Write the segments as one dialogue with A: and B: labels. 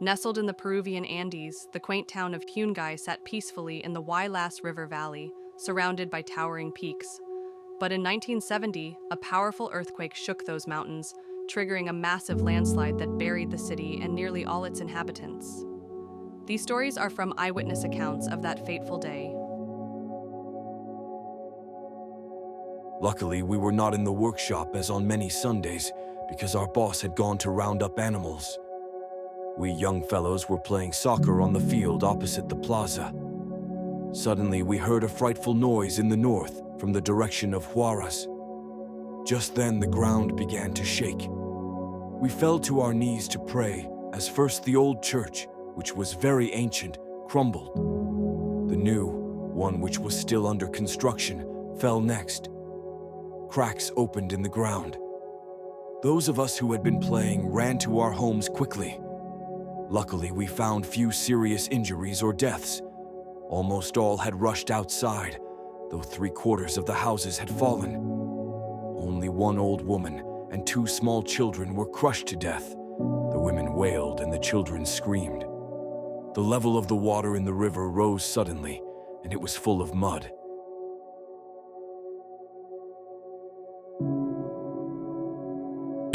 A: Nestled in the Peruvian Andes, the quaint town of Yungay sat peacefully in the Huaraz River Valley, surrounded by towering peaks. But in 1970, a powerful earthquake shook those mountains, triggering a massive landslide that buried the city and nearly all its inhabitants. These stories are from eyewitness accounts of that fateful day.
B: Luckily, we were not in the workshop as on many Sundays, because our boss had gone to round up animals. We young fellows were playing soccer on the field opposite the plaza. Suddenly, we heard a frightful noise in the north from the direction of Huaraz. Just then, the ground began to shake. We fell to our knees to pray as first the old church, which was very ancient, crumbled. The new one, which was still under construction, fell next. Cracks opened in the ground. Those of us who had been playing ran to our homes quickly. Luckily, we found few serious injuries or deaths. Almost all had rushed outside, though 3/4 of the houses had fallen. Only one old woman and 2 small children were crushed to death. The women wailed and the children screamed. The level of the water in the river rose suddenly, and it was full of mud.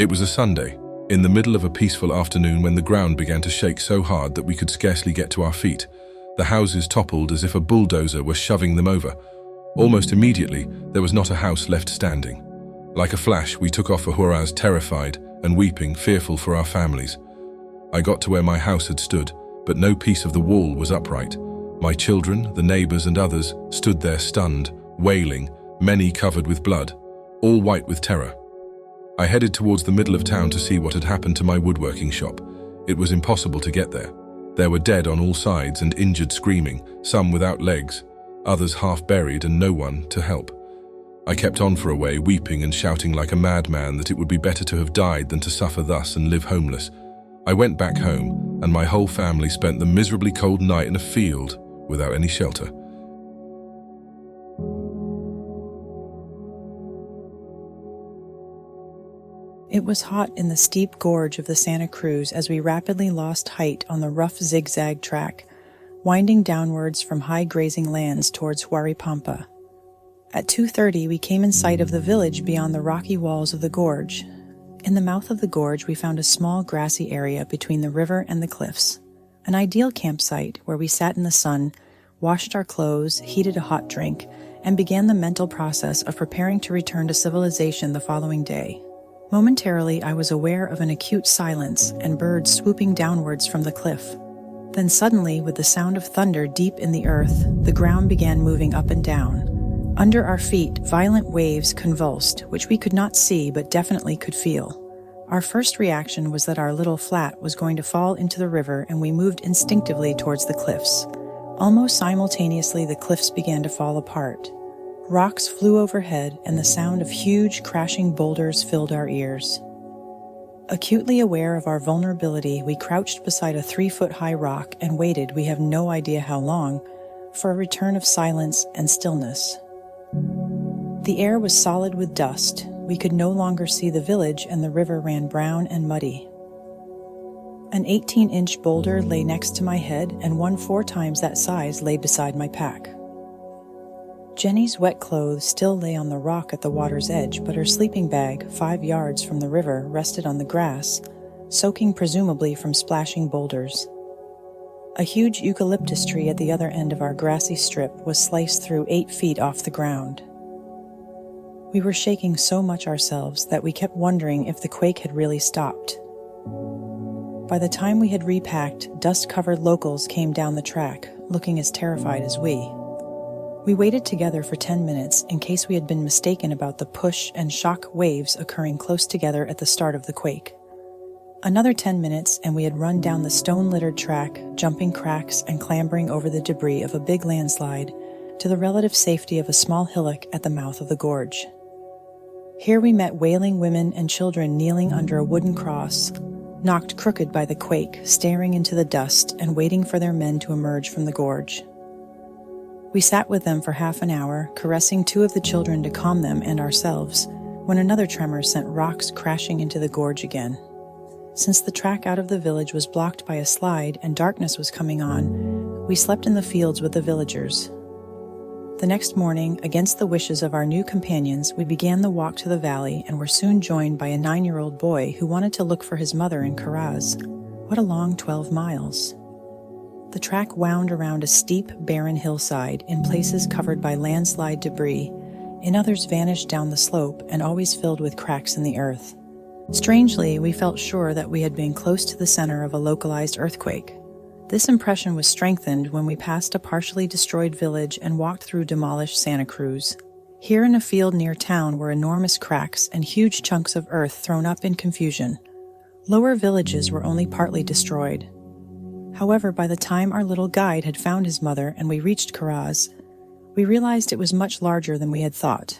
C: It was a Sunday, in the middle of a peaceful afternoon, when the ground began to shake so hard that we could scarcely get to our feet. The houses toppled as if a bulldozer were shoving them over. Almost immediately, there was not a house left standing. Like a flash, we took off for Huaraz, terrified and weeping, fearful for our families. I got to where my house had stood, but no piece of the wall was upright. My children, the neighbors and others stood there stunned, wailing, many covered with blood, all white with terror. I headed towards the middle of town to see what had happened to my woodworking shop. It was impossible to get there. There were dead on all sides and injured screaming, some without legs, others half buried and no one to help. I kept on for a way, weeping and shouting like a madman that it would be better to have died than to suffer thus and live homeless. I went back home, and my whole family spent the miserably cold night in a field without any shelter.
D: It was hot in the steep gorge of the Santa Cruz as we rapidly lost height on the rough zigzag track, winding downwards from high grazing lands towards Huaripampa. At 2:30, we came in sight of the village beyond the rocky walls of the gorge. In the mouth of the gorge, we found a small grassy area between the river and the cliffs, an ideal campsite where we sat in the sun, washed our clothes, heated a hot drink, and began the mental process of preparing to return to civilization the following day. Momentarily, I was aware of an acute silence and birds swooping downwards from the cliff. Then suddenly, with the sound of thunder deep in the earth, the ground began moving up and down. Under our feet, violent waves convulsed, which we could not see but definitely could feel. Our first reaction was that our little flat was going to fall into the river, and we moved instinctively towards the cliffs. Almost simultaneously, the cliffs began to fall apart. Rocks flew overhead, and the sound of huge crashing boulders filled our ears. Acutely aware of our vulnerability, we crouched beside a 3-foot-high rock and waited, we have no idea how long, for a return of silence and stillness. The air was solid with dust. We could no longer see the village, and the river ran brown and muddy. An 18-inch boulder lay next to my head, and one 4 times that size lay beside my pack. Jenny's wet clothes still lay on the rock at the water's edge, but her sleeping bag, 5 yards from the river, rested on the grass, soaking presumably from splashing boulders. A huge eucalyptus tree at the other end of our grassy strip was sliced through 8 feet off the ground. We were shaking so much ourselves that we kept wondering if the quake had really stopped. By the time we had repacked, dust-covered locals came down the track, looking as terrified as we. We waited together for 10 minutes in case we had been mistaken about the push and shock waves occurring close together at the start of the quake. Another 10 minutes and we had run down the stone-littered track, jumping cracks and clambering over the debris of a big landslide to the relative safety of a small hillock at the mouth of the gorge. Here we met wailing women and children kneeling under a wooden cross, knocked crooked by the quake, staring into the dust and waiting for their men to emerge from the gorge. We sat with them for half an hour, caressing 2 of the children to calm them and ourselves, when another tremor sent rocks crashing into the gorge again. Since the track out of the village was blocked by a slide and darkness was coming on, we slept in the fields with the villagers. The next morning, against the wishes of our new companions, we began the walk to the valley and were soon joined by a 9-year-old boy who wanted to look for his mother in Caraz. What a long 12 miles. The track wound around a steep, barren hillside, in places covered by landslide debris, in others vanished down the slope and always filled with cracks in the earth. Strangely, we felt sure that we had been close to the center of a localized earthquake. This impression was strengthened when we passed a partially destroyed village and walked through demolished Santa Cruz. Here in a field near town were enormous cracks and huge chunks of earth thrown up in confusion. Lower villages were only partly destroyed. However, by the time our little guide had found his mother and we reached Caraz, we realized it was much larger than we had thought.